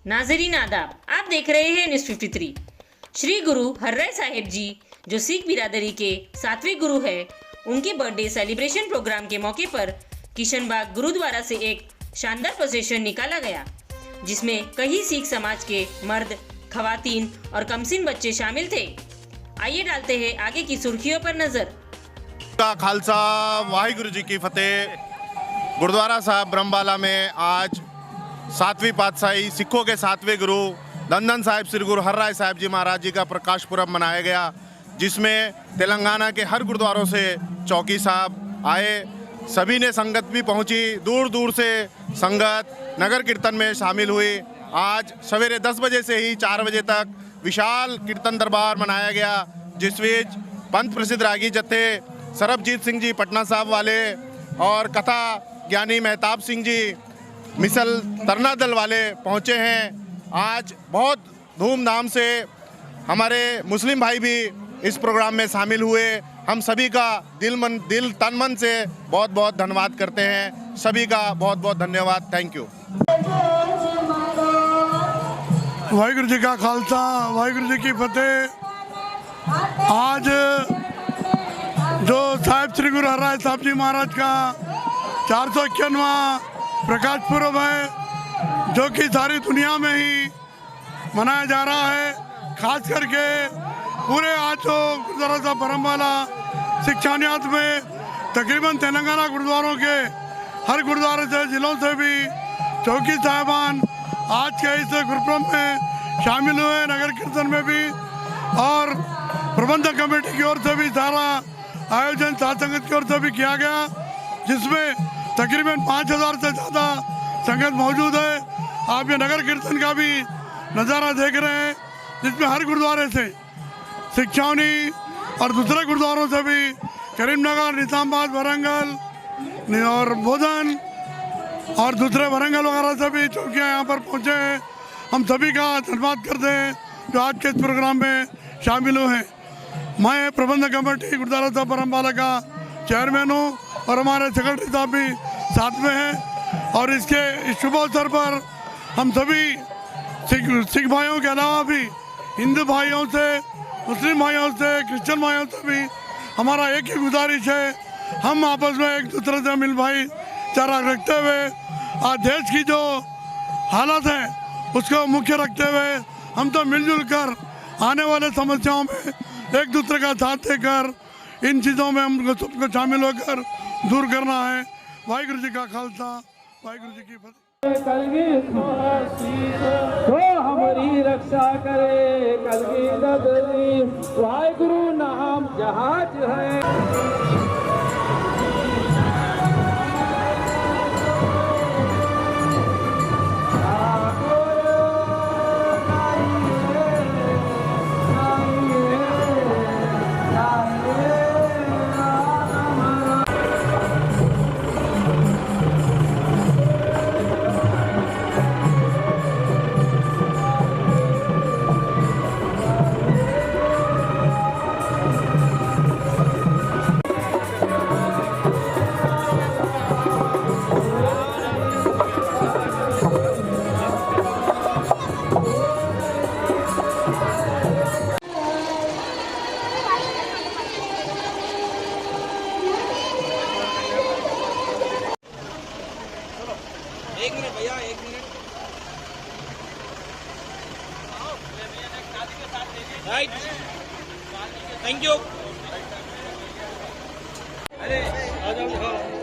नाज़रीन आदाब, आप देख रहे हैं न्यूज़ 53। श्री गुरु हरराय साहिब जी जो सिख बिरादरी के 7वें गुरु है, उनके बर्थडे सेलिब्रेशन प्रोग्राम के मौके पर किशनबाग गुरुद्वारा से एक शानदार प्रोसेशन निकाला गया, जिसमें कई सिख समाज के मर्द, खवातीन और कमसिन बच्चे शामिल थे। आइए डालते हैं आगे की सुर्खियों पर नजर। का खालसा वाहिगुरु जी की फतेह। गुरुद्वारा साहब ब्रह्मबाला में आज 7वीं पातशाही सिखों के 7वें गुरु धन धन साहिब श्री गुरु हरराय साहिब जी महाराज जी का प्रकाश पुरब मनाया गया, जिसमें तेलंगाना के हर गुरुद्वारों से चौकी साहब आए। सभी ने संगत भी पहुंची, दूर दूर से संगत नगर कीर्तन में शामिल हुई। आज सवेरे 10 बजे से ही 4 बजे तक विशाल कीर्तन दरबार मनाया गया, जिस बीच पंथ प्रसिद्ध रागी जत्थे सरबजीत सिंह जी पटना साहब वाले और कथा ज्ञानी मेहताब सिंह जी मिसल तरना दल वाले पहुँचे हैं। आज बहुत धूमधाम से हमारे मुस्लिम भाई भी इस प्रोग्राम में शामिल हुए। हम सभी का दिल तन मन से बहुत बहुत धन्यवाद करते हैं। सभी का बहुत बहुत धन्यवाद। Thank you. वाहिगुरु जी का खालसा, वाहिगुरु जी की फतेह। आज जो साहिब श्री गुरु हरराय साहब जी महाराज का 451वां प्रकाश पुरब है, जो कि सारी दुनिया में ही मनाया जा रहा है। खास करके पूरे आज जो गुरुद्वारा साहब ब्रह्मबाला शिक्षान्यास में तकरीबन तेलंगाना गुरुद्वारों के हर गुरुद्वारे से, जिलों से भी चौकी साहिबान आज के इस गुरुपुरब में शामिल हुए। नगर कीर्तन में भी और प्रबंधक कमेटी की ओर से भी सारा आयोजन साध संगत की ओर से भी किया गया, जिसमें तकरीबन 5000 से ज़्यादा संगत मौजूद है। आप ये नगर कीर्तन का भी नज़ारा देख रहे हैं, जिसमें हर गुरुद्वारे से शिक्षावनी और दूसरे गुरुद्वारों से भी करीमनगर, निजामाबाद, वरंगल और बोधन और दूसरे वरंगल वगैरह से भी चौकियाँ यहाँ पर पहुँचे हैं। हम सभी का धन्यवाद करते हैं जो आज के इस प्रोग्राम में शामिल हुए हैं। मैं प्रबंधक कमेटी गुरुद्वारा साहब ब्रह्मबाला का चेयरमैन हूँ और हमारे सेक्रेटरी साहब भी साथ में हैं। और इसके इस शुभ अवसर पर हम सभी सिख भाइयों के अलावा भी हिंदू भाइयों से, मुस्लिम भाइयों से, क्रिश्चियन भाइयों से भी हमारा एक ही गुजारिश है, हम आपस में एक दूसरे से मिल भाईचारा रखते हुए आज देश की जो हालत है उसको मुख्य रखते हुए हम तो मिलजुल कर आने वाले समस्याओं में एक दूसरे का साथ देकर इन चीज़ों में हम सबको शामिल होकर दूर करना है। वाहिगुरु जी का खालसा, वाहिगुरु जी की फतेह। कलगी तो हमारी रक्षा करे, कलगी ददरी वाहिगुरु नाम जहाज है। एक मिनट भैया, एक मिनट। Right, thank you. अरे आ जाओ।